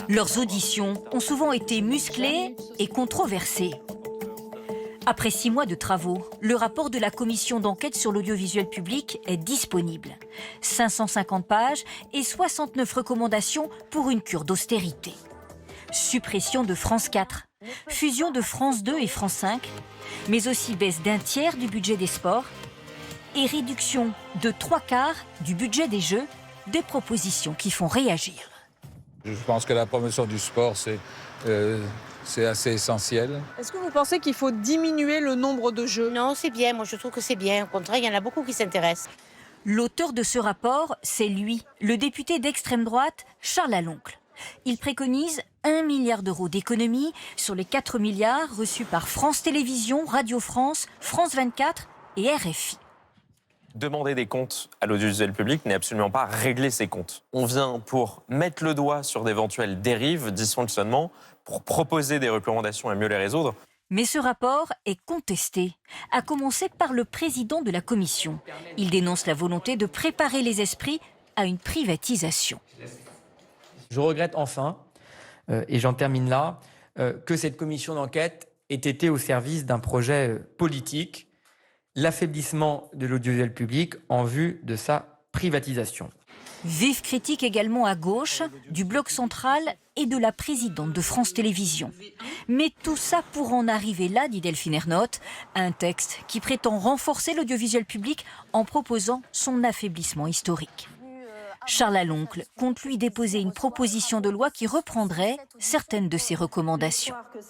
Leurs auditions ont souvent été musclées et controversées. Après 6 mois de travaux, le rapport de la commission d'enquête sur l'audiovisuel public est disponible. 550 pages et 69 recommandations pour une cure d'austérité. Suppression de France 4, fusion de France 2 et France 5, mais aussi baisse d'un tiers du budget des sports et réduction de 3/4 du budget des Jeux, des propositions qui font réagir. Je pense que la promotion du sport, c'est assez essentiel. Est-ce que vous pensez qu'il faut diminuer le nombre de jeux? Non, c'est bien, moi je trouve que c'est bien. Au contraire, il y en a beaucoup qui s'intéressent. L'auteur de ce rapport, c'est lui, le député d'extrême droite, Charles Laloncle. Il préconise 1 milliard d'euros d'économies sur les 4 milliards reçus par France Télévisions, Radio France, France 24 et RFI. Demander des comptes à l'audiovisuel public n'est absolument pas régler ses comptes. On vient pour mettre le doigt sur d'éventuelles dérives, dysfonctionnements, pour proposer des recommandations et mieux les résoudre. Mais ce rapport est contesté, à commencer par le président de la commission. Il dénonce la volonté de préparer les esprits à une privatisation. Je regrette enfin, et j'en termine là, que cette commission d'enquête ait été au service d'un projet politique, l'affaiblissement de l'audiovisuel public en vue de sa privatisation. Vive critique également à gauche, du bloc central et de la présidente de France Télévisions. Mais tout ça pour en arriver là, dit Delphine Ernotte, à un texte qui prétend renforcer l'audiovisuel public en proposant son affaiblissement historique. Charles Laloncle compte lui déposer une proposition de loi qui reprendrait certaines de ses recommandations.